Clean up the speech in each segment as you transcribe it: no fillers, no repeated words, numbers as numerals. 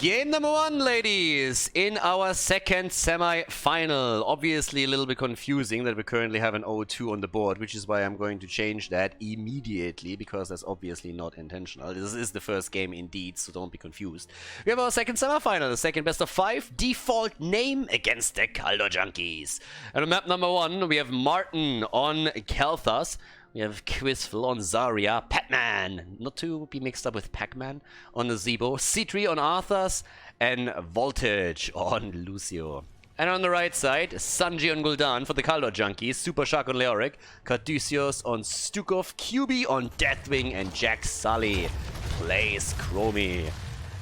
Game number one, ladies, in our second semi-final. Obviously a little bit confusing that we currently have an 0-2 on the board, which is why I'm going to change that immediately, because that's obviously not intentional. This is the first game indeed, so don't be confused. We have our second semi-final, the second best of 5, default name against the Khaldor Junkies. And on map number 1, we have Martin on Khaldor. We have Quizful on Zarya, Pac-Man, not to be mixed up with Pac-Man, on Zebo, C3 on Arthas, and Voltage on Lucio. And on the right side, Sanji on Gul'dan for the Khaldor Junkies, Super Shark on Leoric, Cardusios on Stukov, QB on Deathwing, and Jack Sully plays Chromie.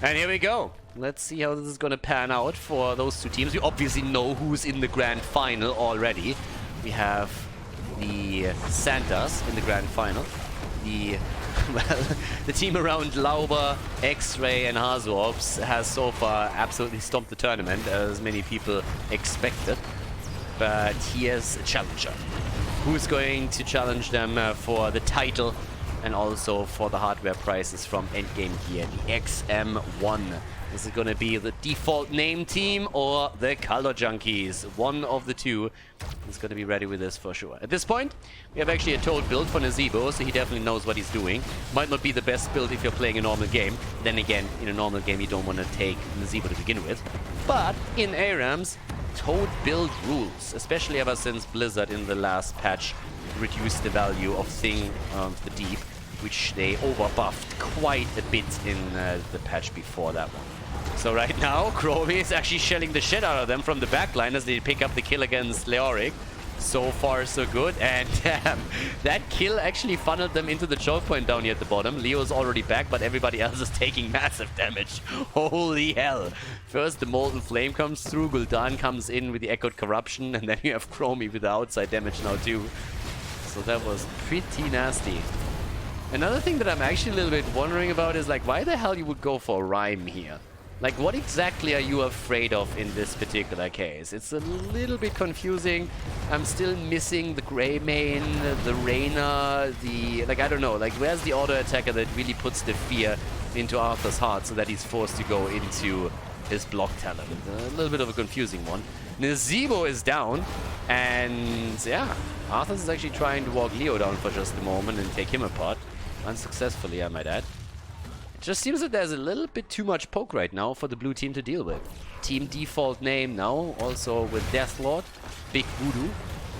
And here we go. Let's see how this is going to pan out for those two teams. We obviously know who's in the grand final already. We have the Santas in the grand final. The team around Lauber, X-Ray, and Hazorbs has so far absolutely stomped the tournament, as many people expected. But here's a challenger. Who's going to challenge them for the title and also for the hardware prizes from Endgame here, the XM1. Is it going to be the default name team or the Khaldor Junkies? One of the two is going to be ready with this for sure. At this point, we have actually a Toad build for Nazebo, so he definitely knows what he's doing. Might not be the best build if you're playing a normal game. Then again, in a normal game, you don't want to take Nazebo to begin with. But in ARAMs, Toad build rules, especially ever since Blizzard in the last patch reduced the value of Thing of the Deep, which they overbuffed quite a bit in the patch before that one. So right now, Chromie is actually shelling the shit out of them from the backline as they pick up the kill against Leoric. So far, so good. And damn, that kill actually funneled them into the choke point down here at the bottom. Leo's already back, but everybody else is taking massive damage. Holy hell. First, the Molten Flame comes through. Gul'dan comes in with the Echoed Corruption. And then you have Chromie with the outside damage now too. So that was pretty nasty. Another thing that I'm actually a little bit wondering about is, like, why the hell you would go for Rhyme here? Like, what exactly are you afraid of in this particular case? It's a little bit confusing. I'm still missing the Greymane, the Reyna, the... Like, I don't know. Like, where's the auto-attacker that really puts the fear into Arthur's heart so that he's forced to go into his block talent? A little bit of a confusing one. Nazebo is down, and yeah, Arthur is actually trying to walk Leo down for just a moment and take him apart. Unsuccessfully, I might add. It just seems that there's a little bit too much poke right now for the blue team to deal with. Team default name now, also with Deathlord, Big Voodoo,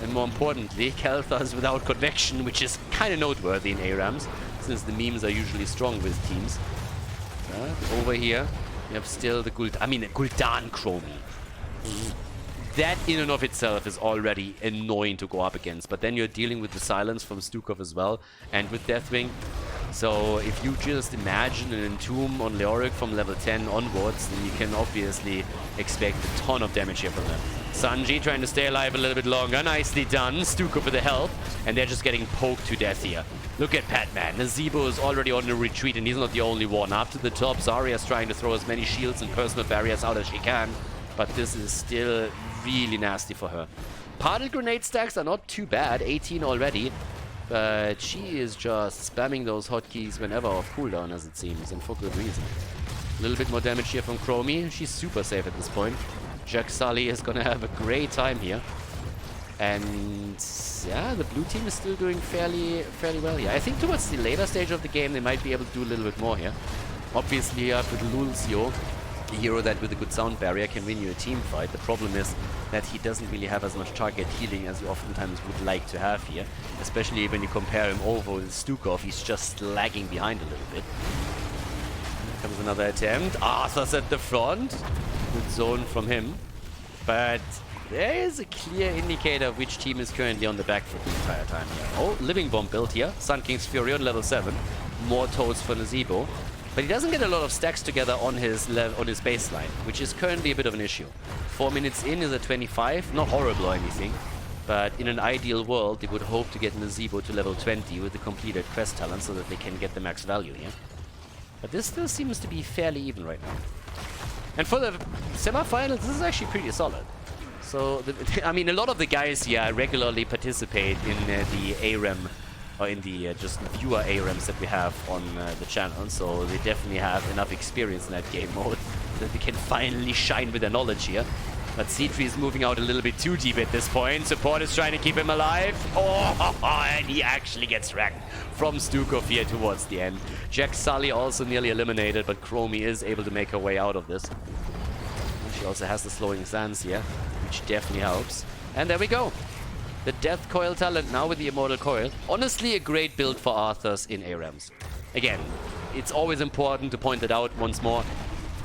and more importantly, Khaldor's without connection, which is kind of noteworthy in ARAMs, since the memes are usually strong with teams. Over here, you have still the Gul'dan Chromie. That in and of itself is already annoying to go up against, but then you're dealing with the silence from Stukov as well, and with Deathwing. So if you just imagine an Entomb on Leoric from level 10 onwards, then you can obviously expect a ton of damage here from them. Sanji trying to stay alive a little bit longer, nicely done. Stukov with the help, and they're just getting poked to death here. Look at Pac-Man. Nazebo is already on the retreat, and he's not the only one. Up to the top, Zarya is trying to throw as many shields and personal barriers out as she can, but this is still really nasty for her. Particle grenade stacks are not too bad, 18 already, but she is just spamming those hotkeys whenever off cooldown, as it seems, and for good reason. A little bit more damage here from Chromie. She's super safe at this point. Jack Sully is gonna have a great time here. And yeah, the blue team is still doing fairly well here. I think towards the later stage of the game, they might be able to do a little bit more here. Obviously, with Lucio, a hero that with a good sound barrier can win you a team fight. The problem is that he doesn't really have as much target healing as you oftentimes would like to have here. Especially when you compare him over with Stukov, he's just lagging behind a little bit. Here comes another attempt. Arthur's at the front. Good zone from him. But there is a clear indicator of which team is currently on the back foot the entire time here. Oh, Living Bomb built here. Sun King's Fury on level 7. More Toads for Nazebo. But he doesn't get a lot of stacks together on his baseline, which is currently a bit of an issue. 4 minutes in is a 25, not horrible or anything, but in an ideal world, they would hope to get Nazebo to level 20 with the completed quest talent so that they can get the max value here. But this still seems to be fairly even right now. And for the semifinals, this is actually pretty solid. So, I mean, a lot of the guys here regularly participate in the ARAM or in the just viewer ARAMs that we have on the channel, so they definitely have enough experience in that game mode. that they can finally shine with their knowledge here. But C3 is moving out a little bit too deep at this point. Support is trying to keep him alive. Oh, and he actually gets wrecked from Stukov here towards the end. Jack Sully also nearly eliminated, but Chromie is able to make her way out of this. She also has the slowing stance here, which definitely helps. And there we go. The Death Coil talent now with the Immortal Coil. Honestly, a great build for Arthurs in ARAMs. Again, it's always important to point it out once more.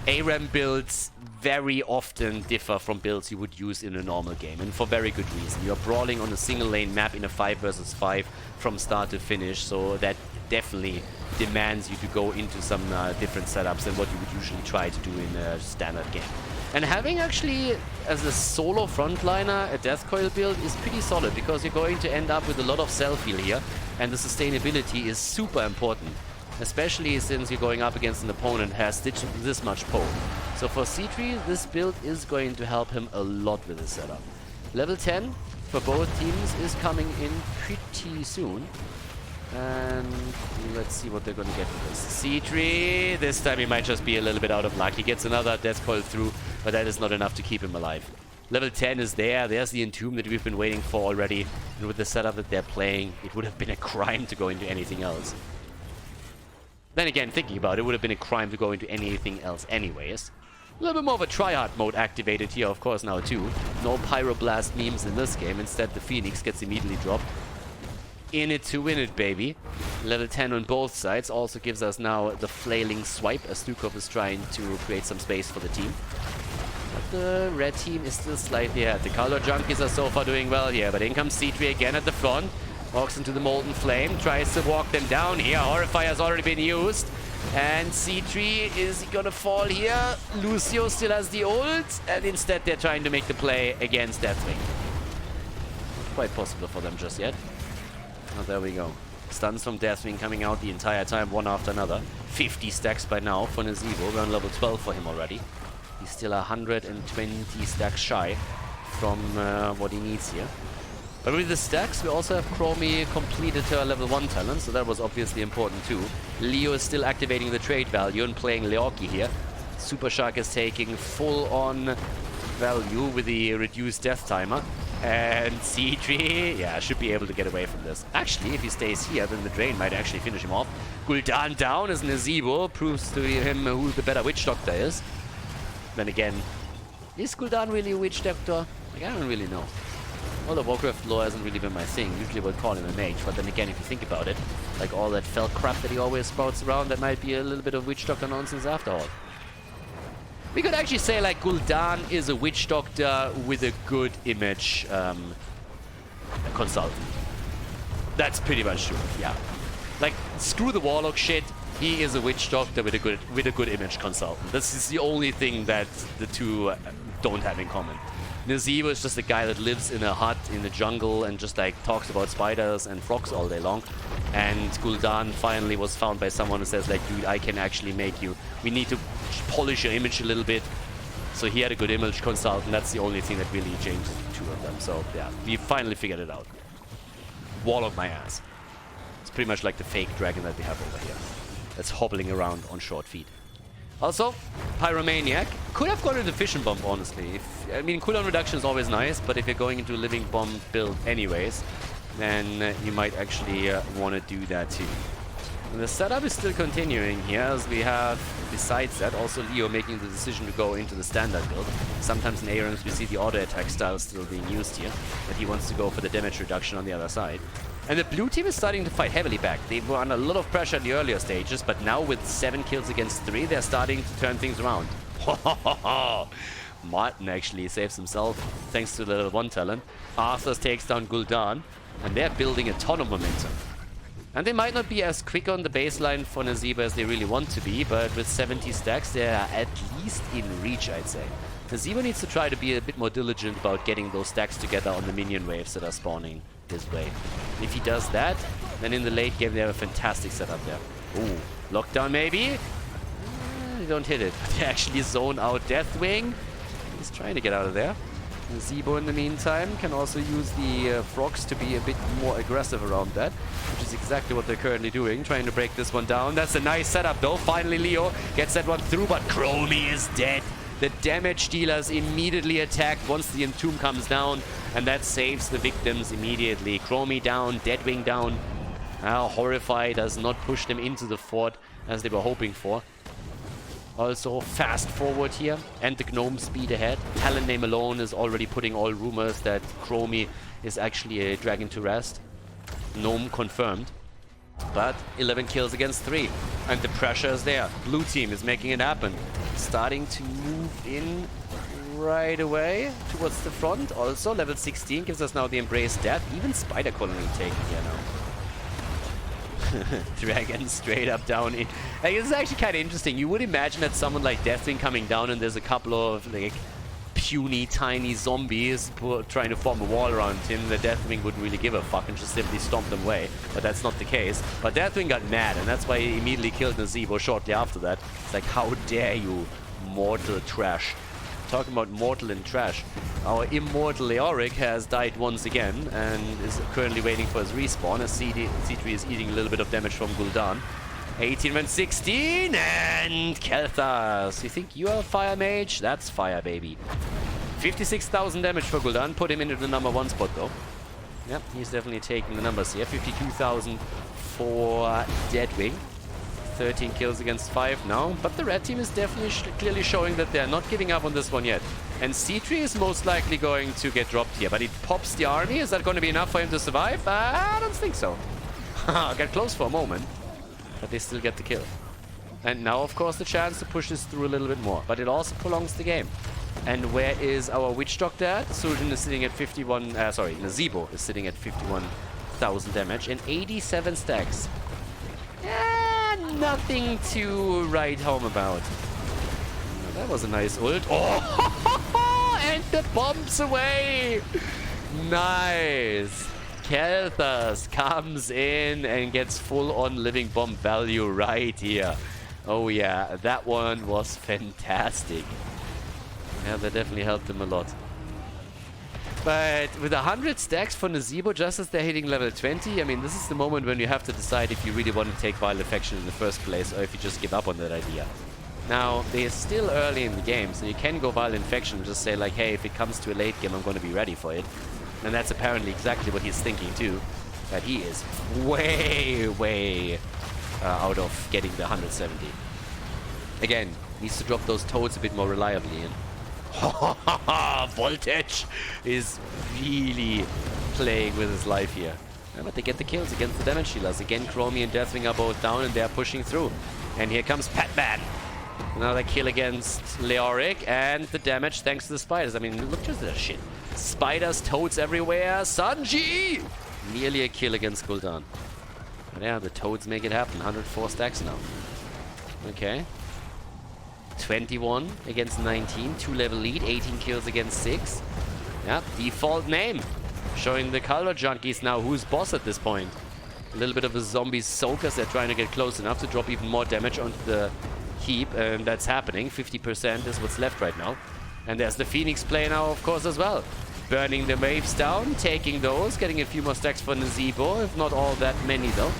ARAM builds very often differ from builds you would use in a normal game, and for very good reason. You're brawling on a single lane map in a 5 versus 5 from start to finish, so that definitely demands you to go into some different setups than what you would usually try to do in a standard game. And having actually, as a solo frontliner, a Death Coil build is pretty solid, because you're going to end up with a lot of self-heal here, and the sustainability is super important. Especially since you're going up against an opponent who has this much poke. So for C3, this build is going to help him a lot with this setup. Level 10 for both teams is coming in pretty soon. And let's see what they're going to get with this. C3, this time he might just be a little bit out of luck. He gets another Death Coil through, but that is not enough to keep him alive. Level 10 is there. There's the Entomb that we've been waiting for already. And with the setup that they're playing, it would have been a crime to go into anything else. Then again, thinking about it, would have been a crime to go into anything else anyways. A little bit more of a tryhard mode activated here, of course, now too. No Pyroblast memes in this game. Instead, the Phoenix gets immediately dropped. In it to win it, baby. Level 10 on both sides also gives us now the flailing swipe, as Stukov is trying to create some space for the team. But the red team is still slightly ahead. The Khaldor Junkies are so far doing well here, but in comes C3 again at the front. Walks into the Molten Flame, tries to walk them down here. Horrifier has already been used. And C3, is he gonna fall here? Lucio still has the ult, and instead they're trying to make the play against Deathwing. Quite possible for them just yet. Oh, there we go. Stuns from Deathwing coming out the entire time, one after another. 50 stacks by now for Nazeebo. We're on level 12 for him already. He's still 120 stacks shy from what he needs here. But with the stacks, we also have Chromie completed her level 1 talent, so that was obviously important too. Leo is still activating the trade value and playing Leoki here. Super Shark is taking full-on value with the reduced death timer. And C3, yeah, should be able to get away from this. Actually, if he stays here, then the drain might actually finish him off. Gul'dan down as Nazeebo proves to him who the better Witch Doctor is. Then again, is Gul'dan really a Witch Doctor? Like, I don't really know. Well, the Warcraft lore hasn't really been my thing. Usually we'll call him a mage, but then again, if you think about it, like all that fell crap that he always spouts around, that might be a little bit of Witch Doctor nonsense after all. We could actually say like Gul'dan is a Witch Doctor with a good image consultant. That's pretty much true, yeah. Like, screw the Warlock shit, he is a Witch Doctor with a good image consultant. This is the only thing that the two don't have in common. Nazeebo is just a guy that lives in a hut in the jungle and just like talks about spiders and frogs all day long. And Gul'dan finally was found by someone who says like, dude, I can actually make you. We need to polish your image a little bit. So he had a good image consultant. That's the only thing that really changed the two of them. So yeah, we finally figured it out. Warlock my ass. It's pretty much like the fake dragon that we have over here. That's hobbling around on short feet. Also, Pyromaniac could have gone into Fission Bomb, honestly. I mean, cooldown reduction is always nice, but if you're going into a Living Bomb build anyways, then you might actually want to do that too. And the setup is still continuing here, as we have, besides that, also Leo making the decision to go into the standard build. Sometimes in ARAMs we see the auto attack style still being used here, but he wants to go for the damage reduction on the other side. And the blue team is starting to fight heavily back. They were under a lot of pressure in the earlier stages, but now with 7 kills against 3, they're starting to turn things around. Martin actually saves himself thanks to the level 1 talent. Arthur takes down Gul'dan, and they're building a ton of momentum. And they might not be as quick on the baseline for Nazeebo as they really want to be, but with 70 stacks, they're at least in reach, I'd say. Nazeebo needs to try to be a bit more diligent about getting those stacks together on the minion waves that are spawning his way. If he does that, then in the late game they have a fantastic setup there. Ooh, lockdown maybe? They don't hit it, but they actually zone out Deathwing. He's trying to get out of there. Zebo in the meantime can also use the frogs to be a bit more aggressive around that, which is exactly what they're currently doing, trying to break this one down. That's a nice setup though. Finally Leo gets that one through, but Chromie is dead. The damage dealers immediately attacked once the Entomb comes down, and that saves the victims immediately. Chromie down, Deadwing down. Horrify does not push them into the fort as they were hoping for. Also, fast forward here, and the Gnome speed ahead. Talent name alone is already putting all rumors that Chromie is actually a dragon to rest. Gnome confirmed. But 11 kills against 3. And the pressure is there. Blue team is making it happen. Starting to move in right away towards the front. Also, level 16 gives us now the Embrace Death. Even Spider Colony taken here now. Dragon straight up down in. Like, this is actually kind of interesting. You would imagine that someone like Deathwing coming down and there's a couple of like puny tiny zombies trying to form a wall around him. The Deathwing wouldn't really give a fuck and just simply stomp them away. But that's not the case. But Deathwing got mad, and that's why he immediately killed Nazebo shortly after that. It's like, how dare you, mortal trash. Talking about mortal and trash. Our immortal Leoric has died once again and is currently waiting for his respawn as C3 is eating a little bit of damage from Gul'dan. 18 and 16 and Kel'Thas. You think you are a fire mage? That's fire, baby. 56,000 damage for Gul'dan. Put him into the number 1 spot though. Yep, he's definitely taking the numbers here. 52,000 for Deadwing. 13 kills against 5 now, but the red team is definitely clearly showing that they're not giving up on this one yet. And C3 is most likely going to get dropped here, but he pops the army. Is that going to be enough for him to survive? I don't think so. Got close for a moment, but they still get the kill. And now, of course, the chance to push this through a little bit more, but it also prolongs the game. And where is our Witch Doctor at? Surgeon is sitting at 51, Nazebo is sitting at 51,000 damage and 87 stacks. Nothing to write home about. That was a nice ult. Oh, and the bombs away. Nice. Kel'Thas comes in and gets full-on living bomb value right here. Oh yeah, that one was fantastic. Yeah, that definitely helped him a lot. But with 100 stacks for Nazebo just as they're hitting level 20, I mean, this is the moment when you have to decide if you really want to take Vile Affection in the first place or if you just give up on that idea. Now, they're still early in the game, so you can go Vile Infection and just say like, hey, if it comes to a late game, I'm going to be ready for it. And that's apparently exactly what he's thinking too. But he is way out of getting the 170. Again, needs to drop those toads a bit more reliably. And Voltage is really playing with his life here. Yeah, but they get the kills against the damage dealers. Again, Chromie and Deathwing are both down and they're pushing through. And here comes Patman. Another kill against Leoric and the damage thanks to the spiders. I mean, look at that shit. Spiders, toads everywhere. Sanji! Nearly a kill against Gul'dan. But yeah, the toads make it happen. 104 stacks now. Okay. 21 against 19, 2-level lead, 18 kills against 6. Yeah, default name. Showing the Khaldor junkies now who's boss at this point. A little bit of a zombie soak as they're trying to get close enough to drop even more damage onto the heap, and that's happening. 50% is what's left right now. And there's the Phoenix play now, of course, as well. Burning the waves down, taking those, getting a few more stacks for Nazebo, if not all that many though.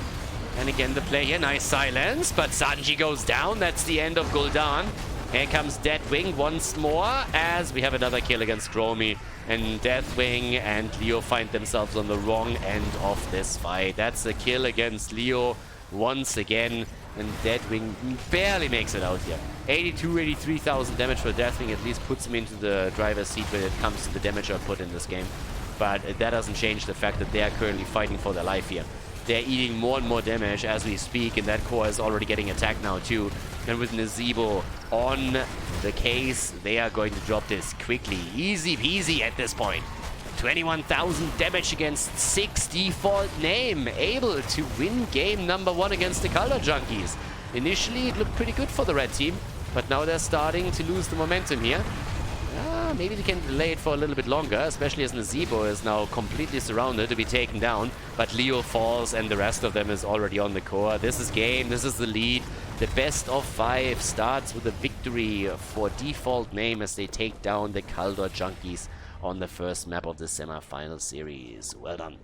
And again, the play here, nice silence, but Sanji goes down. That's the end of Gul'dan. Here comes Deathwing once more, as we have another kill against Chromie. And Deathwing and Leo find themselves on the wrong end of this fight. That's a kill against Leo once again, and Deathwing barely makes it out here. 83,000 damage for Deathwing at least puts him into the driver's seat when it comes to the damage output in this game. But that doesn't change the fact that they are currently fighting for their life here. They're eating more and more damage as we speak, and that core is already getting attacked now too. And with Nazebo on the case, they are going to drop this quickly. Easy peasy at this point. 21,000 damage against 6 default name. Able to win game number 1 against the Khaldor junkies. Initially, it looked pretty good for the red team, but now they're starting to lose the momentum here. Maybe they can delay it for a little bit longer, especially as Nazebo is now completely surrounded to be taken down. But Leo falls and the rest of them is already on the core. This is game, this is the lead. The best of 5 starts with a victory for default name as they take down the Khaldor junkies on the first map of the semi-final series. Well done.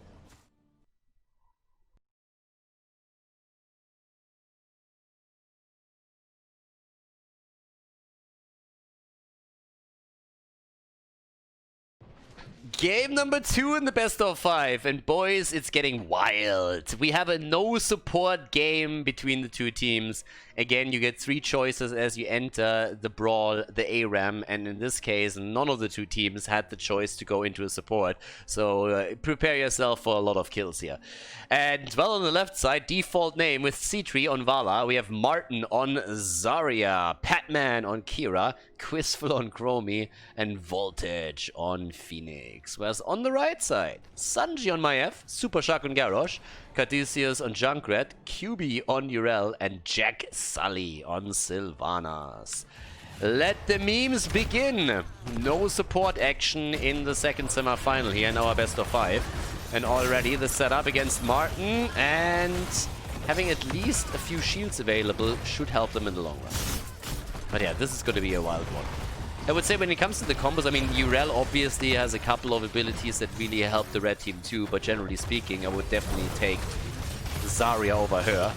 Game number 2 in the best of 5, and boys, it's getting wild. We have a no support game between the two teams. Again, you get 3 choices as you enter the Brawl, the ARAM, and in this case, none of the two teams had the choice to go into a support. So prepare yourself for a lot of kills here. And well, on the left side, default name with C3 on Vala. We have Martin on Zarya, Patman on Kira, Quizful on Chromie, and Voltage on Phoenix. Whereas on the right side, Sanji on Maiev, Super Shark on Garrosh, Cartesius on Junkrat, QB on Urel, and Jack Sully on Sylvanas. Let the memes begin! No support action in the second semi-final here in our best of 5. And already the setup against Martin, and having at least a few shields available should help them in the long run. But yeah, this is going to be a wild one. I would say when it comes to the combos, I mean, Urel obviously has a couple of abilities that really help the red team too, but generally speaking, I would definitely take Zarya over her.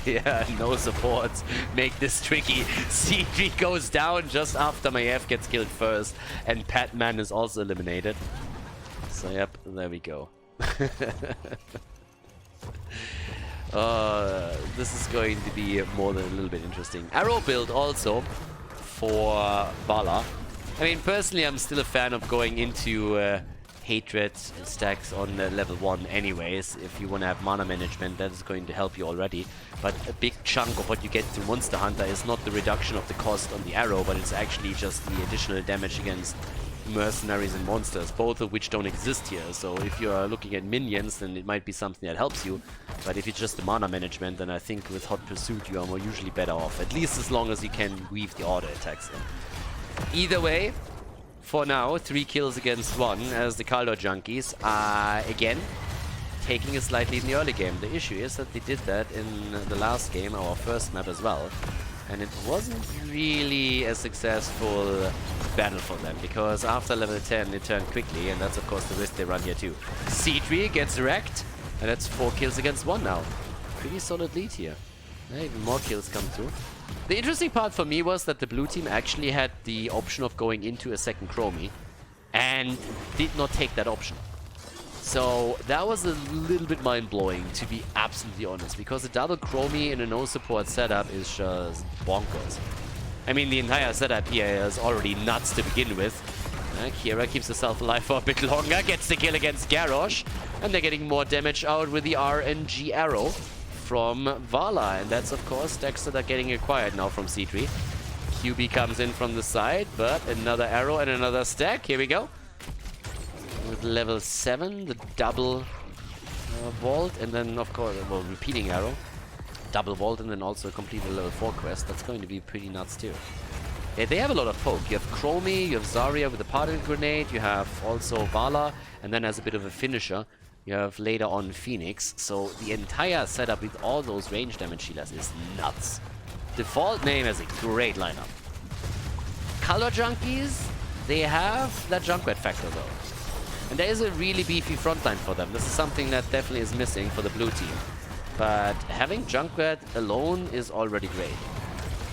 Yeah, no supports make this tricky. C3 goes down just after Maiev gets killed first, and Patman is also eliminated. So yep, there we go. This is going to be more than a little bit interesting. Arrow build also for Vala. I mean, personally, I'm still a fan of going into Hatred stacks on level 1 anyways. If you want to have mana management, that is going to help you already. But a big chunk of what you get through Monster Hunter is not the reduction of the cost on the arrow, but it's actually just the additional damage against mercenaries and monsters, both of which don't exist here. So if you're looking at minions, then it might be something that helps you. But if it's just the mana management, then I think with Hot Pursuit you are more usually better off. At least as long as you can weave the auto attacks in. Either way, for now, 3 kills against 1 as the Khaldor junkies are again taking a slight lead in the early game. The issue is that they did that in the last game, our first map as well. And it wasn't really a successful battle for them, because after level 10 it turned quickly, and that's of course the risk they run here too. C3 gets wrecked, and that's 4 kills against 1 now. Pretty solid lead here. Even more kills come through. The interesting part for me was that the blue team actually had the option of going into a second Chromie, and did not take that option. So that was a little bit mind-blowing, to be absolutely honest, because a double Chromie in a no-support setup is just bonkers. I mean, the entire setup here is already nuts to begin with. Kira keeps herself alive for a bit longer, gets the kill against Garrosh, and they're getting more damage out with the RNG arrow from Vala, and that's of course stacks that are getting acquired now from C3. QB comes in from the side, but another arrow and another stack. Here we go. With level 7, the double vault, and then of course, well, repeating arrow, double vault, and then also complete a level 4 quest. That's going to be pretty nuts too. Yeah, they have a lot of poke. You have Chromie, you have Zarya with the particle grenade, you have also Vala, and then as a bit of a finisher, you have later on Phoenix. So the entire setup with all those range damage healers is nuts. Default name has a great lineup. Khaldor junkies, they have that Junkrat factor though. And there is a really beefy frontline for them. This is something that definitely is missing for the blue team. But having Junkrat alone is already great.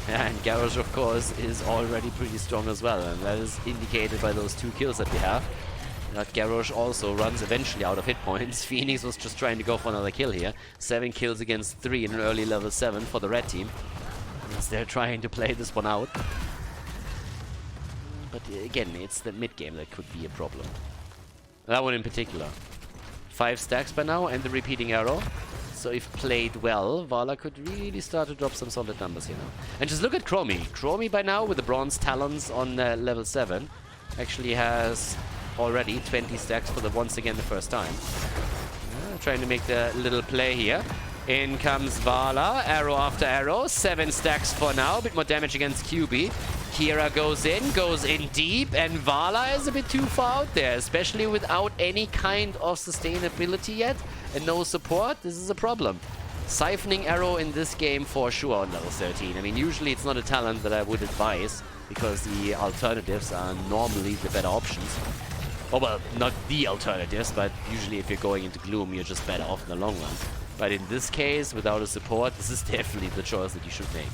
And Garrosh, of course, is already pretty strong as well. And that is indicated by those 2 kills that we have. That Garrosh also runs eventually out of hit points. Phoenix was just trying to go for another kill here. 7 kills against 3 in an early level 7 for the red team. As they're trying to play this one out. But again, it's the mid game that could be a problem. That one in particular. 5 stacks by now and the repeating arrow. So if played well, Vala could really start to drop some solid numbers here now. And just look at Chromie. Chromie by now with the bronze talons on level 7 actually has already 20 stacks for the once again the first time. Trying to make the little play here. In comes Vala, arrow after arrow, 7 stacks for now, a bit more damage against QB. Kira goes in deep, and Vala is a bit too far out there, especially without any kind of sustainability yet, and no support. This is a problem. Siphoning Arrow in this game for sure on level 13. I mean, usually it's not a talent that I would advise, because the alternatives are normally the better options. Oh, well, not the alternatives, but usually if you're going into Gloom, you're just better off in the long run. But in this case, without a support, this is definitely the choice that you should make.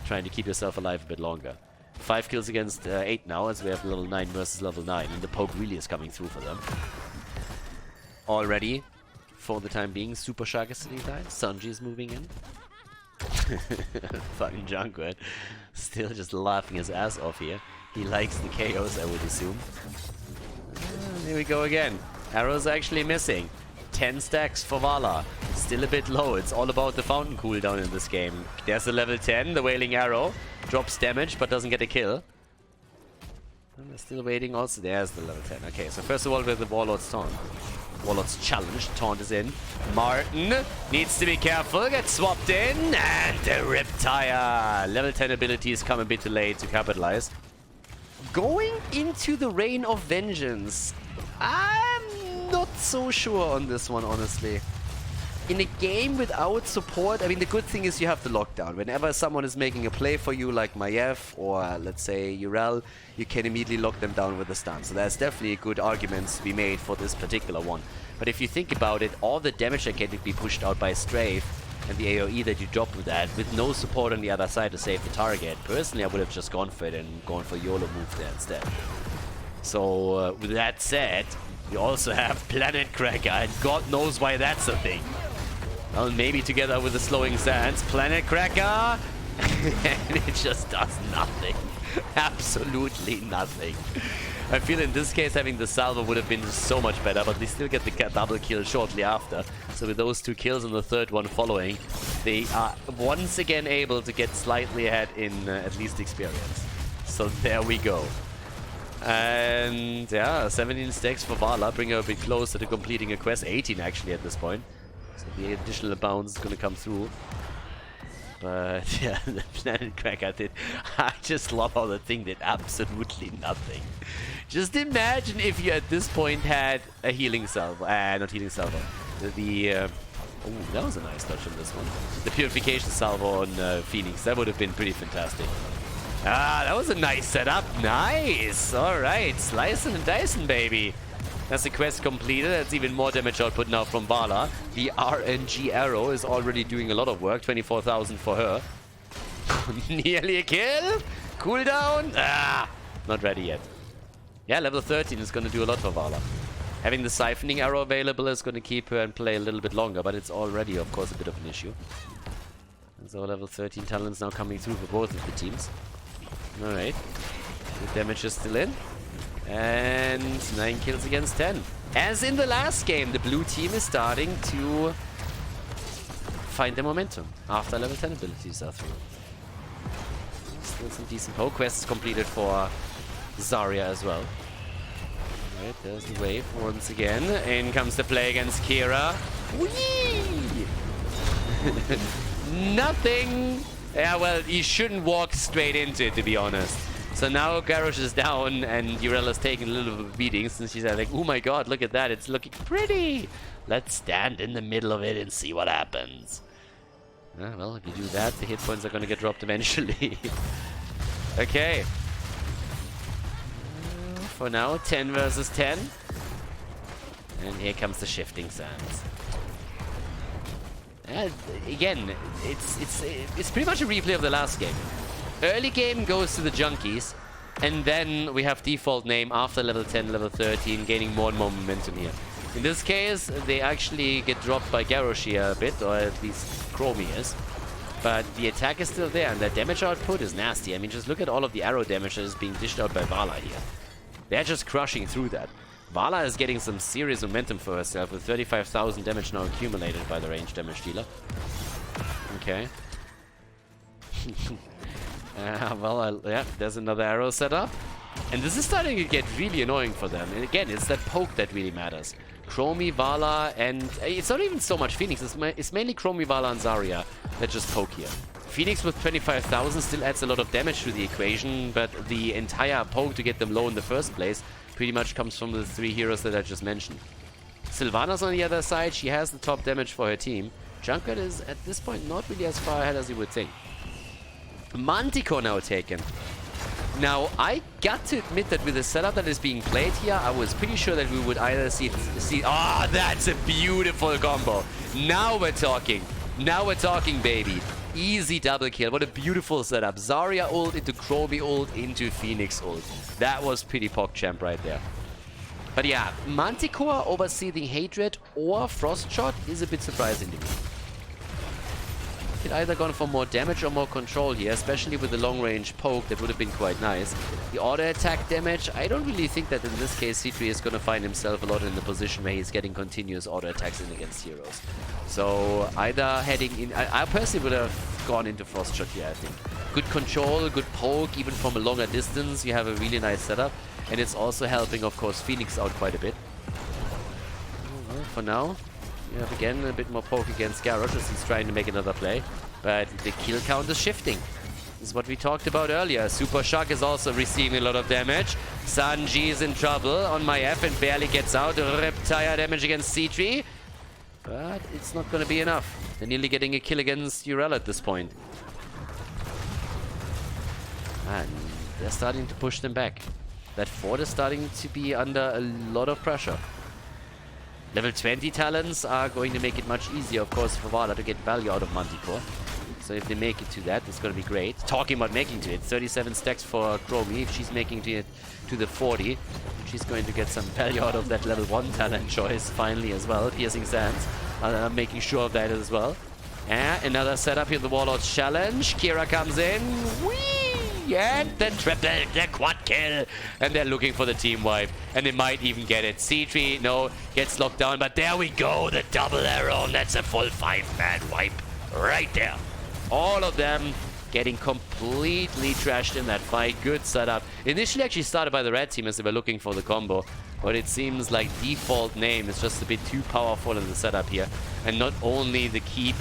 Trying to keep yourself alive a bit longer. 5 kills against 8 now, as we have level 9 versus level 9, and the poke really is coming through for them. Already, for the time being, Super Shark is sitting tight. Sanji is moving in. Fucking Junkrat. Still just laughing his ass off here. He likes the chaos, I would assume. Here we go again. Arrows actually missing. 10 stacks for Vala. Still a bit low. It's all about the fountain cooldown in this game. There's the level 10, the Wailing Arrow. Drops damage, but doesn't get a kill. And we're still waiting also. There's the level 10. Okay, so first of all, with the Warlord's Taunt. Warlord's Challenge. Taunt is in. Martin needs to be careful. Gets swapped in. And the Riptire. Level 10 abilities come a bit too late to capitalize. Going into the Reign of Vengeance. I'm not so sure on this one, honestly. In a game without support, I mean, the good thing is you have the lockdown. Whenever someone is making a play for you, like Maiev or, let's say, Urel, you can immediately lock them down with a stun. So there's definitely good arguments to be made for this particular one. But if you think about it, all the damage that can be pushed out by Strafe and the AoE that you drop with that, with no support on the other side to save the target, personally, I would have just gone for it and gone for YOLO move there instead. So, with that said, you also have Planet Cracker, and God knows why that's a thing. Well, maybe together with the Slowing Sands, Planet Cracker, and it just does nothing. Absolutely nothing. I feel in this case having the Salvo would have been so much better, but they still get the double kill shortly after. So with those 2 kills and the third one following, they are once again able to get slightly ahead in at least experience. So there we go. And yeah, 17 stacks for Vala, bring her a bit closer to completing a quest. 18 actually at this point. So the additional bounce is going to come through. But yeah, the Planet Cracker did. I just love how the thing did absolutely nothing. Just imagine if you at this point had a healing salvo. Not healing salvo. Oh, that was a nice touch on this one. The purification salvo on Phoenix. That would have been pretty fantastic. Ah, that was a nice setup. Nice. All right, slicing and dicing, baby. That's the quest completed. That's even more damage output now from Vala. The RNG arrow is already doing a lot of work. 24,000 for her. Nearly a kill. Cooldown. Ah, not ready yet. Yeah, level 13 is going to do a lot for Vala. Having the siphoning arrow available is going to keep her and play a little bit longer, but it's already, of course, a bit of an issue. And so level 13 talents now coming through for both of the teams. Alright. The damage is still in. And 9 kills against 10. As in the last game, the blue team is starting to find their momentum after level 10 abilities are through. Still some decent poke quests completed for Zarya as well. Alright, there's the wave once again. In comes the play against Kira. Whee! Nothing! Yeah, well, you shouldn't walk straight into it, to be honest. So now Garrosh is down and Urella's taking a little bit of a beating since she's like, oh my god, look at that, it's looking pretty. Let's stand in the middle of it and see what happens. Well, if you do that, the hit points are going to get dropped eventually. Okay. For now, 10 versus 10. And here comes the shifting sands. Again, it's pretty much a replay of the last game. Early game goes to the junkies, and then we have default name after level 10, level 13, gaining more and more momentum here. In this case, they actually get dropped by Garrosh here a bit, or at least Chromie is. But the attack is still there, and the damage output is nasty. I mean, just look at all of the arrow damage that is being dished out by Vala here. They're just crushing through that. Vala is getting some serious momentum for herself, with 35,000 damage now accumulated by the range damage dealer. Okay. Well, yeah, there's another arrow set up. And this is starting to get really annoying for them. And again, it's that poke that really matters. Chromie, Vala, and it's not even so much Phoenix. It's mainly Chromie, Vala, and Zarya that just poke here. Phoenix with 25,000 still adds a lot of damage to the equation, but the entire poke to get them low in the first place pretty much comes from the 3 heroes that I just mentioned. Sylvanas on the other side, she has the top damage for her team. Junkrat is at this point not really as far ahead as you would think. Manticore now taken. Now, I got to admit that with the setup that is being played here, I was pretty sure that we would either see... Oh, that's a beautiful combo. Now we're talking. Now we're talking, baby. Easy double kill. What a beautiful setup. Zarya ult into Chromie ult into Phoenix ult. That was pretty PogChamp right there. But yeah, Manticore over Seething Hatred or Frost Shot is a bit surprising to me. Could either gone for more damage or more control here, especially with the long-range poke. That would have been quite nice. The auto-attack damage, I don't really think that in this case C3 is going to find himself a lot in the position where he's getting continuous auto-attacks in against heroes. So either heading in... I personally would have gone into Frost Shot here, I think. Good control, good poke, even from a longer distance. You have a really nice setup. And it's also helping, of course, Phoenix out quite a bit. Well, for now... You have again a bit more poke against Garrosh as he's trying to make another play. But the kill count is shifting. This is what we talked about earlier. Super Shock is also receiving a lot of damage. Sanji is in trouble on my F and barely gets out. Reptile damage against C3. But it's not going to be enough. They're nearly getting a kill against Urel at this point. And they're starting to push them back. That fort is starting to be under a lot of pressure. Level 20 talents are going to make it much easier, of course, for Valla to get value out of Manticore. So if they make it to that, it's going to be great. Talking about making to it, 37 stacks for Chromie. If she's making it to the 40, she's going to get some value out of that level 1 talent choice finally as well. Piercing Sands, making sure of that as well. And another setup here, the Warlord's Challenge. Kira comes in. Whee! And the triple, the quad kill. And they're looking for the team wipe. And they might even get it. C3, no, gets locked down. But there we go, the double arrow. And that's a full 5-man wipe right there. All of them getting completely trashed in that fight. Good setup. Initially actually started by the red team as they were looking for the combo. But it seems like default name is just a bit too powerful in the setup here. And not only the keep...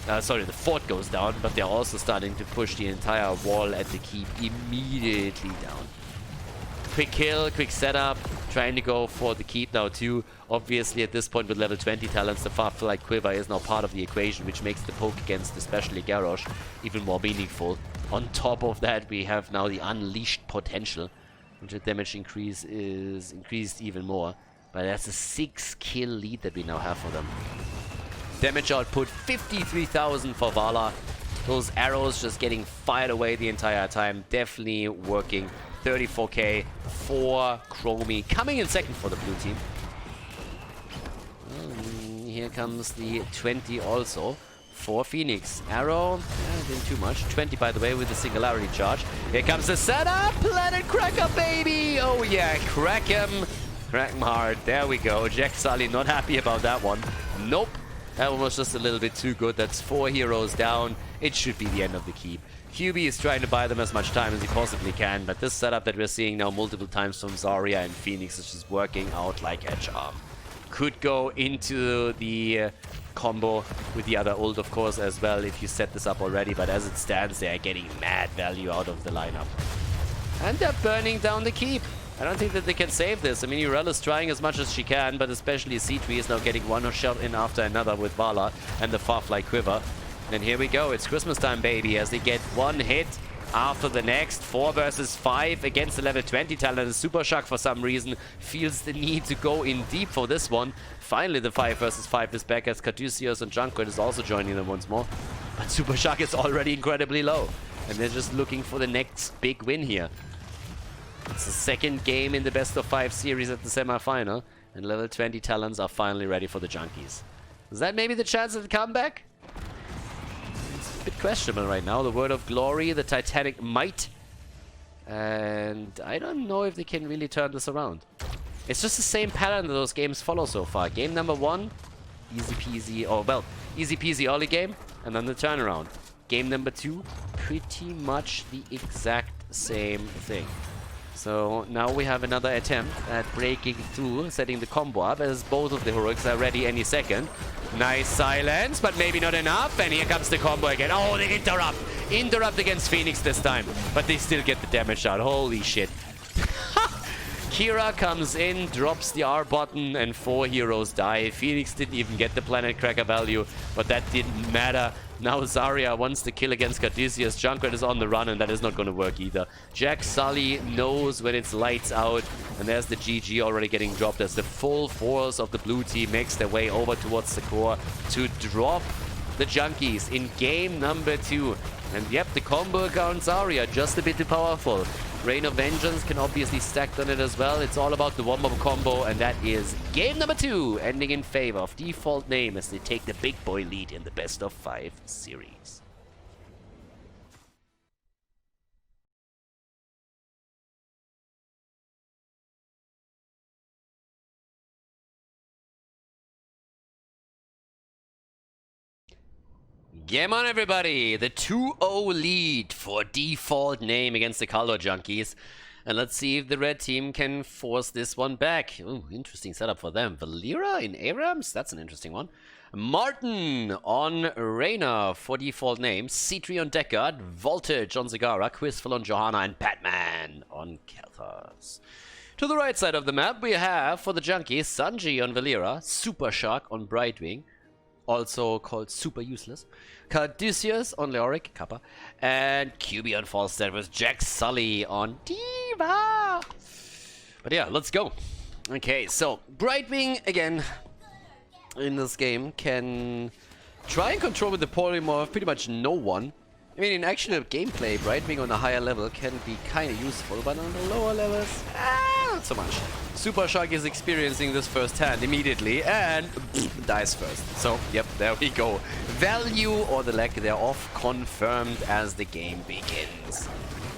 the fort goes down, but they're also starting to push the entire wall at the keep immediately down. Quick kill, quick setup, trying to go for the keep now too. Obviously at this point with level 20 talents, the Farflight Quiver is now part of the equation, which makes the poke against especially Garrosh even more meaningful. On top of that, we have now the unleashed potential, which the damage increase is increased even more. But that's a 6-kill lead that we now have for them. Damage output 53,000 for Valla. Those arrows just getting fired away the entire time. Definitely working. 34k for Chromie. Coming in second for the blue team. Here comes the 20 also for Phoenix. Arrow, didn't too much. 20 by the way with the singularity charge. Here comes the setup. Planet Cracker, baby. Oh yeah, crack him. Crack him hard. There we go. Jack Sully not happy about that one. Nope. That one was just a little bit too good. That's 4 heroes down. It should be the end of the keep. QB is trying to buy them as much time as he possibly can, but this setup that we're seeing now multiple times from Zarya and Phoenix is just working out like a charm. Could go into the combo with the other ult, of course, as well, if you set this up already, but as it stands, they are getting mad value out of the lineup. And they're burning down the keep. I don't think that they can save this. I mean, Urel is trying as much as she can, but especially C3 is now getting one shot in after another with Valla and the Farfly Quiver. And here we go. It's Christmas time, baby, as they get one hit after the next. 4 versus 5 against the level 20 talent. Super Shock, for some reason, feels the need to go in deep for this one. Finally, the 5 versus 5 is back as Caduceus and Junkrat is also joining them once more. But Super Shock is already incredibly low. And they're just looking for the next big win here. It's the second game in the best of 5 series at the semi-final, and level 20 talents are finally ready for the Junkies. Is that maybe the chance of the comeback? It's a bit questionable right now. The Word of Glory, the Titanic Might, and I don't know if they can really turn this around. It's just the same pattern that those games follow so far. Game number 1, easy peasy, oh well, easy peasy early game, and then the turnaround. Game number 2, pretty much the exact same thing. So now we have another attempt at breaking through, setting the combo up, as both of the heroics are ready any second. Nice silence, but maybe not enough. And here comes the combo again. Oh, they interrupt. Interrupt against Phoenix this time. But they still get the damage out. Holy shit. Kira comes in, drops the R button, and 4 heroes die. Phoenix didn't even get the Planet Cracker value, but that didn't matter. Now Zarya wants the kill against Caduceus. Junkrat is on the run, and that is not going to work either. Jack Sully knows when it's lights out, and there's the GG already getting dropped as the full force of the blue team makes their way over towards the core to drop the Junkies in game number 2. And yep, the combo against Zarya just a bit too powerful. Rain of Vengeance can obviously stack on it as well. It's all about the wombo combo, and that is game number 2, ending in favor of Default Name as they take the big boy lead in the best of 5 series. Game on, everybody! The 2-0 lead for Default Name against the Khaldor Junkies. And let's see if the red team can force this one back. Ooh, interesting setup for them. Valera in ARAMs? That's an interesting one. Martin on Reyna for Default Name. C3 on Deckard. Voltage on Zagara. Quizful on Johanna. And Batman on Khaldor. To the right side of the map, we have, for the Junkies, Sanji on Valera. Super Shark on Brightwing, also called Super Useless. Caduceus on Leoric, Kappa. And QB on Falstad with Jack Sully on Diva. But yeah, let's go. Okay, so Brightwing, again, in this game, can try and control with the polymorph pretty much no one. I mean, in actual gameplay, Brightwing on a higher level can be kind of useful, but on the lower levels, not so much. Super Shark is experiencing this firsthand immediately and dies first. So, yep, there we go. Value, or the lack thereof, confirmed as the game begins.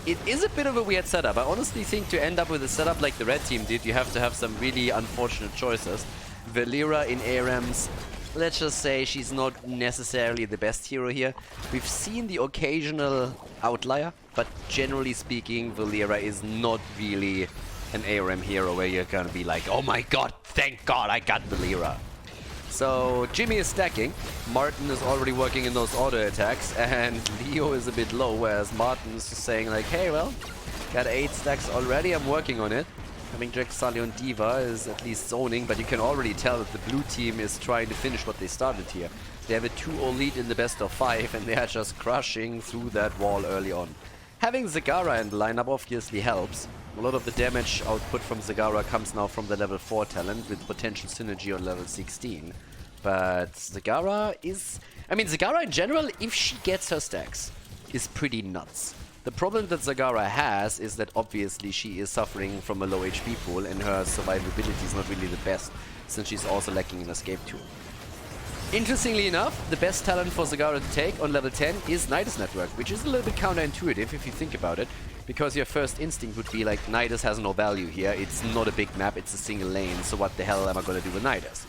It is a bit of a weird setup. I honestly think to end up with a setup like the red team did, you have to have some really unfortunate choices. Valera in ARAMs, let's just say she's not necessarily the best hero here. We've seen the occasional outlier, but generally speaking, Valera is not really an ARAM hero where you're gonna be like, oh my god, thank god I got Valera. So Jimmy is stacking, Martin is already working in those auto attacks, and Leo is a bit low, whereas Martin's just saying like, hey, well, got 8 stacks already, I'm working on it. Having Jack Sully on Diva is at least zoning, but you can already tell that the blue team is trying to finish what they started here. They have a 2-0 lead in the best of 5, and they are just crushing through that wall early on. Having Zagara in the lineup obviously helps. A lot of the damage output from Zagara comes now from the level 4 talent, with potential synergy on level 16. But Zagara is... I mean, Zagara in general, if she gets her stacks, is pretty nuts. The problem that Zagara has is that obviously she is suffering from a low HP pool, and her survivability is not really the best, since she's also lacking an escape tool. Interestingly enough, the best talent for Zagara to take on level 10 is Nidus Network, which is a little bit counterintuitive if you think about it, because your first instinct would be like, Nidus has no value here, it's not a big map, it's a single lane, so what the hell am I gonna do with Nidus?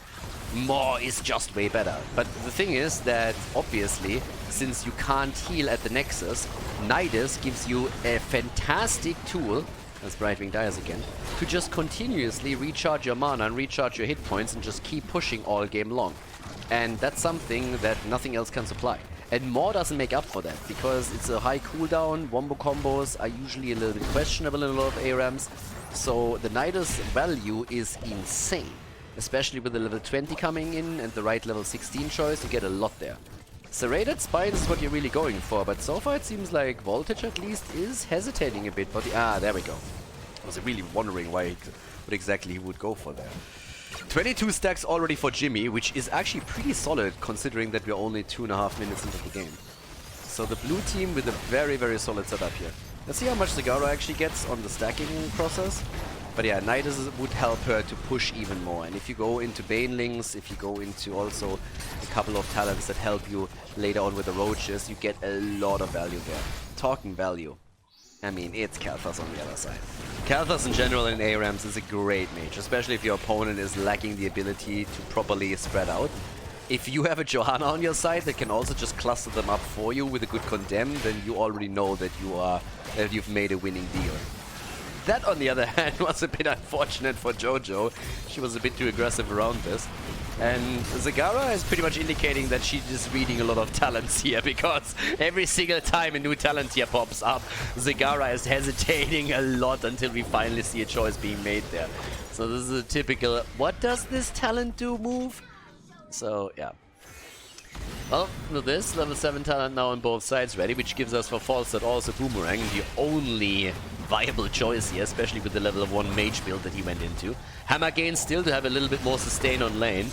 More is just way better. But the thing is that, obviously, since you can't heal at the Nexus, Nidus gives you a fantastic tool, as Brightwing dies again, to just continuously recharge your mana and recharge your hit points and just keep pushing all game long. And that's something that nothing else can supply. And Maw doesn't make up for that, because it's a high cooldown, wombo combos are usually a little bit questionable in a lot of ARAMs, so the Nidus value is insane. Especially with the level 20 coming in and the right level 16 choice, you get a lot there. Serrated Spines is what you're really going for, but so far it seems like Voltage at least is hesitating a bit. But there we go. I was really wondering what exactly he would go for there. 22 stacks already for Jimmy, which is actually pretty solid considering that we're only 2.5 minutes into the game. So the blue team with a very, very solid setup here. Let's see how much Zagara actually gets on the stacking process. But yeah, Nidus would help her to push even more. And if you go into Banelings, if you go into also a couple of talents that help you later on with the Roaches, you get a lot of value there. Talking value, I mean, it's Khaldor on the other side. Khaldor in general in ARAMs is a great mage, especially if your opponent is lacking the ability to properly spread out. If you have a Johanna on your side that can also just cluster them up for you with a good condemn, then you already know that you've made a winning deal. That, on the other hand, was a bit unfortunate for JoJo. She was a bit too aggressive around this. And Zagara is pretty much indicating that she's just reading a lot of talents here, because every single time a new talent here pops up, Zagara is hesitating a lot until we finally see a choice being made there. So this is a typical, what does this talent do move? So, yeah. Well, with this, level 7 talent now on both sides ready, which gives us for Falstad also Boomerang, the only viable choice here, especially with the level of 1 mage build that he went into. Hammer gain still to have a little bit more sustain on lane.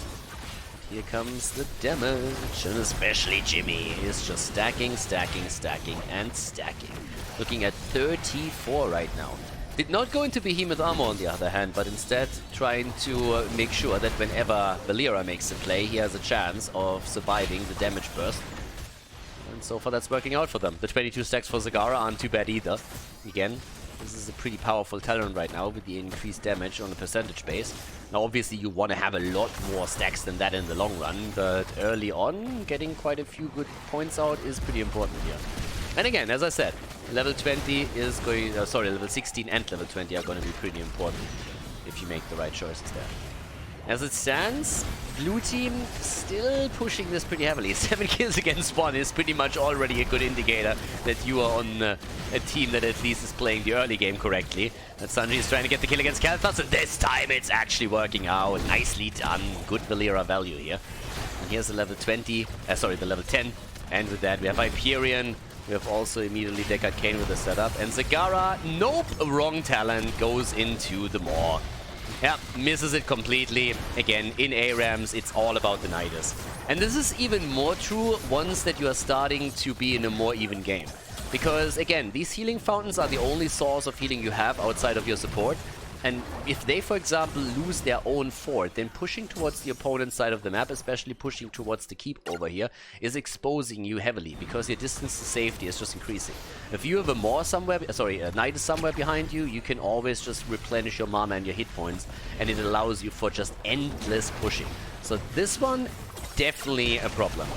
Here comes the damage, and especially Jimmy is just stacking, stacking, stacking, and stacking. Looking at 34 right now. Did not go into Behemoth Armor on the other hand, but instead trying to make sure that whenever Valera makes a play, he has a chance of surviving the damage burst. And so far that's working out for them. The 22 stacks for Zagara aren't too bad either. Again, this is a pretty powerful talent right now with the increased damage on a percentage base. Now obviously you want to have a lot more stacks than that in the long run, but early on getting quite a few good points out is pretty important here. And again, as I said, level 20 is going, level 16 and level 20 are going to be pretty important if you make the right choices there. As it stands, blue team still pushing this pretty heavily. 7 kills against 1 is pretty much already a good indicator that you are on a team that at least is playing the early game correctly. That Sanji is trying to get the kill against Khaldor, and this time it's actually working out. Nicely done. Good Valera value here. And here's the level 20, the level 10. And with that we have Hyperion. We have also immediately Deck Arcane with the setup. And Zagara, nope, wrong talent, goes into the Maw. Yeah, misses it completely. Again, in ARAMs, it's all about the Nidus. And this is even more true once that you are starting to be in a more even game. Because, again, these healing fountains are the only source of healing you have outside of your support. And if they, for example, lose their own fort, then pushing towards the opponent's side of the map, especially pushing towards the keep over here, is exposing you heavily, because your distance to safety is just increasing. If you have a Maw somewhere, a Knight is somewhere behind you, you can always just replenish your mana and your hit points, and it allows you for just endless pushing. So this one, definitely a problem.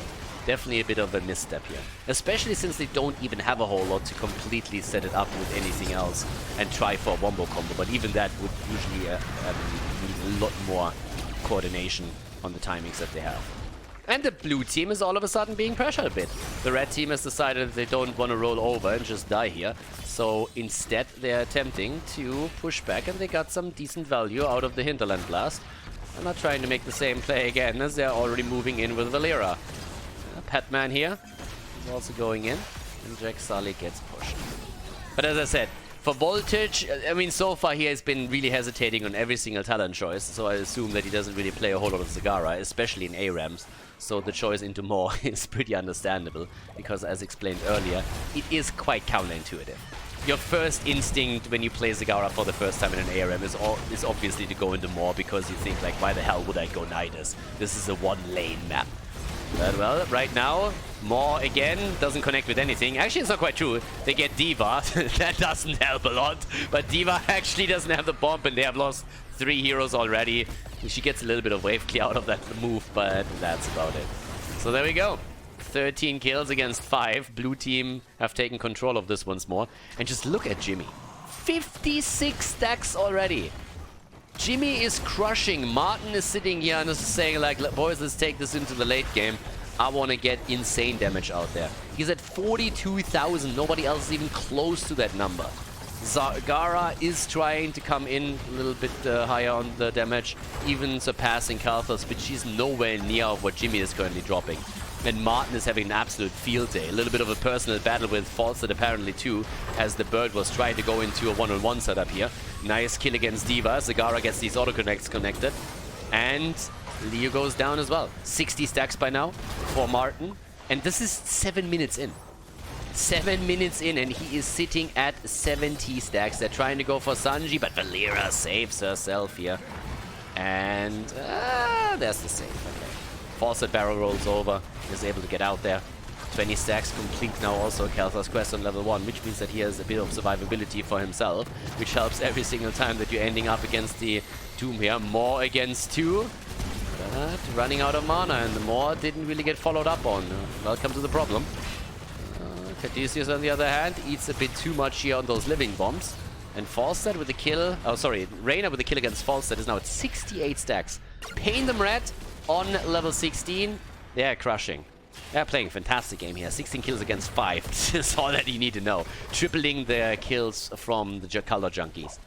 Definitely a bit of a misstep here. Especially since they don't even have a whole lot to completely set it up with anything else and try for a wombo combo. But even that would usually need a lot more coordination on the timings that they have. And the blue team is all of a sudden being pressured a bit. The red team has decided that they don't want to roll over and just die here. So instead they're attempting to push back, and they got some decent value out of the Hinterland Blast. They're not trying to make the same play again, as they're already moving in with Valera. Petman here is also going in, and Jack Sully gets pushed. But as I said, for Voltage, I mean, so far he has been really hesitating on every single talent choice, so I assume that he doesn't really play a whole lot of Zagara, especially in ARAMs. So the choice into Maw is pretty understandable, because as explained earlier, it is quite counterintuitive. Your first instinct when you play Zagara for the first time in an ARAM is obviously to go into Maw, because you think like, why the hell would I go Nidus? This is a one-lane map. But well, right now, Maw again doesn't connect with anything. Actually, it's not quite true. They get D.Va. That doesn't help a lot. But D.Va actually doesn't have the bomb, and they have lost 3 heroes already. She gets a little bit of wave clear out of that move, but that's about it. So there we go. 13 kills against 5. Blue team have taken control of this once more. And just look at Jimmy. 56 stacks already. Jimmy is crushing. Martin is sitting here and is saying like, boys, let's take this into the late game. I want to get insane damage out there. He's at 42,000. Nobody else is even close to that number. Zagara is trying to come in a little bit higher on the damage, even surpassing Khaldor, but she's nowhere near what Jimmy is currently dropping. And Martin is having an absolute field day. A little bit of a personal battle with Falstad apparently too, as the bird was trying to go into a one-on-one setup here. Nice kill against D.Va. Zagara gets these auto-connects connected. And Leo goes down as well. 60 stacks by now for Martin. And this is 7 minutes in. 7 minutes in, and he is sitting at 70 stacks. They're trying to go for Sanji, but Valera saves herself here. And there's the save. Okay. Falstad barrel rolls over, is able to get out there. 20 stacks complete now also Khaldor's quest on level 1, which means that he has a bit of survivability for himself, which helps every single time that you're ending up against the Tomb here. Maw against 2, but running out of mana, and the Maw didn't really get followed up on. Welcome to the problem. Caduceus, on the other hand, eats a bit too much here on those living bombs. And Falstad with the kill, Reyna with the kill against Falstad is now at 68 stacks. Paint them red, on level 16. They're crushing. They're playing a fantastic game here. 16 kills against 5. This is all that you need to know. Tripling their kills from the Khaldor junkies.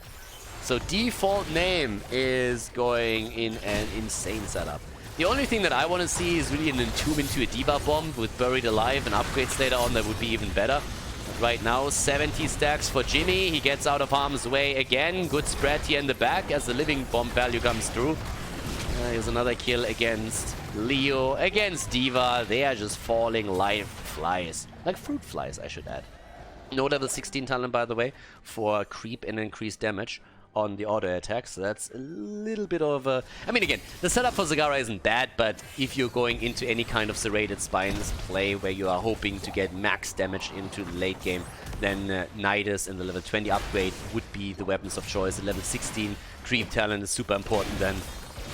So default name is going in an insane setup. The only thing that I want to see is really an entomb into a D.Va bomb with Buried Alive and upgrades later on that would be even better. But right now, 70 stacks for Jimmy. He gets out of harm's way again. Good spread here in the back as the living bomb value comes through. Here's another kill against Leo, against D.Va. They are just falling like flies. Like fruit flies, I should add. No level 16 talent, by the way, for creep and increased damage on the auto attack, so that's a little bit of a... I mean, again, the setup for Zagara isn't bad, but if you're going into any kind of serrated spines play where you are hoping to get max damage into the late game, then Nidus and the level 20 upgrade would be the weapons of choice. The level 16 creep talent is super important then.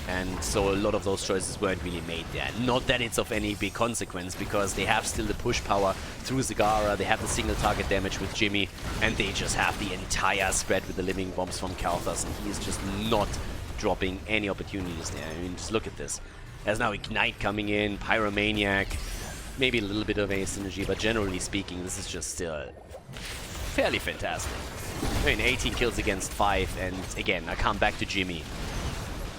And so a lot of those choices weren't really made there. Not that it's of any big consequence, because they have still the push power through Zagara, they have the single target damage with Jimmy, and they just have the entire spread with the living bombs from Khaldor, and he is just not dropping any opportunities there. I mean, just look at this. There's now Ignite coming in, Pyromaniac, maybe a little bit of a synergy, but generally speaking, this is just still fairly fantastic. I mean, 18 kills against 5, and again, I come back to Jimmy.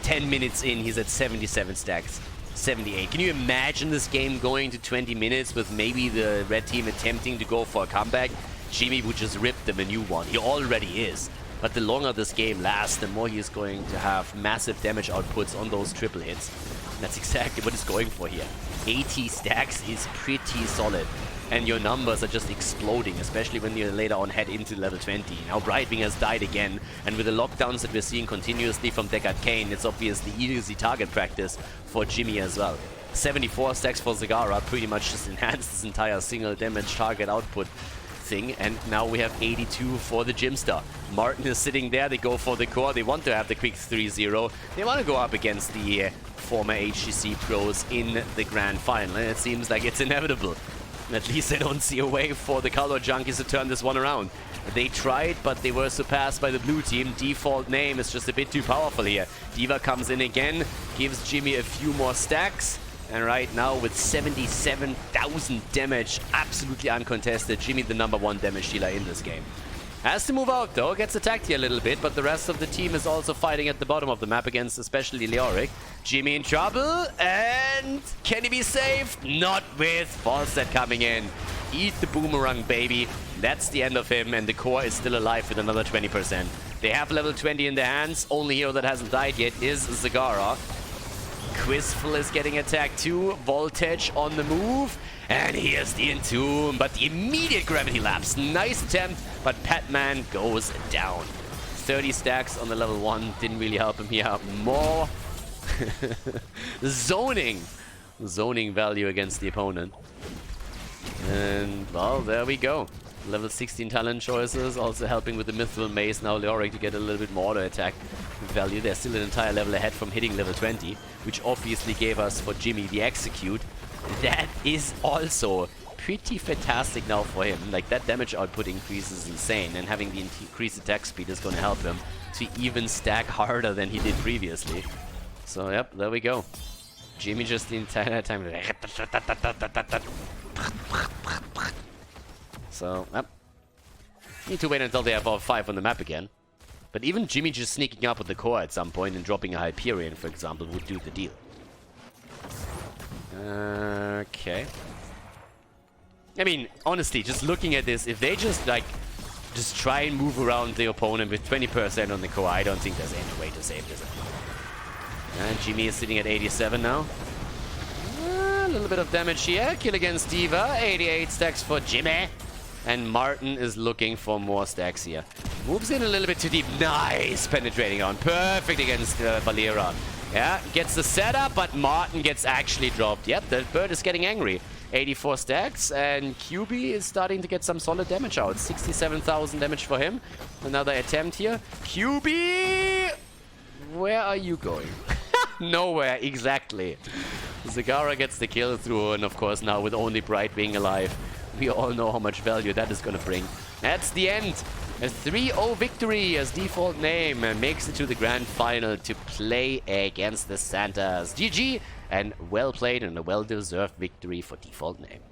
10 minutes in, he's at 77 stacks. 78. Can you imagine this game going to 20 minutes with maybe the red team attempting to go for a comeback? Jimmy would just rip them a new one. He already is. But the longer this game lasts, the more he's going to have massive damage outputs on those triple hits. And that's exactly what he's going for here. 80 stacks is pretty solid. And your numbers are just exploding, especially when you later on head into level 20. Now Brightwing has died again, and with the lockdowns that we're seeing continuously from Deckard Cain, it's obviously easy target practice for Jimmy as well. 74 stacks for Zagara pretty much just enhanced this entire single damage target output thing, and now we have 82 for the Gymstar. Martin is sitting there, they go for the core, they want to have the quick 3-0. They want to go up against the former HGC pros in the grand final, and it seems like it's inevitable. At least they don't see a way for the Khaldor junkies to turn this one around. They tried, but they were surpassed by the blue team. Default name is just a bit too powerful here. D.Va comes in again, gives Jimmy a few more stacks. And right now with 77,000 damage, absolutely uncontested, Jimmy the #1 damage dealer in this game. Has to move out though, gets attacked here a little bit, but the rest of the team is also fighting at the bottom of the map against especially Leoric. Jimmy in trouble, and can he be saved? Not with Falstad coming in. Eat the boomerang, baby. That's the end of him, and the core is still alive with another 20%. They have level 20 in their hands. Only hero that hasn't died yet is Zagara. Quizful is getting attacked too. Voltage on the move. And here's the Entomb, but the immediate gravity lapse. Nice attempt, but Patman goes down. 30 stacks on the level 1 didn't really help him here. More zoning value against the opponent. And, well, there we go. Level 16 talent choices, also helping with the Mithril Mace. Now Leoric to get a little bit more auto attack value. They're still an entire level ahead from hitting level 20, which obviously gave us for Jimmy the Execute. That is also pretty fantastic now for him. Like, that damage output increase is insane, and having the increased attack speed is going to help him to even stack harder than he did previously. So, yep, there we go. Jimmy just the entire time. So, yep. Need to wait until they have all 5 on the map again. But even Jimmy just sneaking up with the core at some point and dropping a Hyperion, for example, would do the deal. Okay. I mean, honestly, just looking at this, if they just, like, just try and move around the opponent with 20% on the core, I don't think there's any way to save this. And Jimmy is sitting at 87 now. A little bit of damage here. Kill against D.Va. 88 stacks for Jimmy. And Martin is looking for more stacks here. Moves in a little bit too deep. Nice penetrating on. Perfect against Valera. Yeah, gets the setup, but Martin gets actually dropped. Yep, the bird is getting angry. 84 stacks, and QB is starting to get some solid damage out. 67,000 damage for him. Another attempt here. QB! Where are you going? Nowhere, exactly. Zagara gets the kill through, and of course now with only Brightwing alive, we all know how much value that is going to bring. That's the end. A 3-0 victory as default name makes it to the grand final to play against the Santas. GG And well played and a well-deserved victory for Default Name.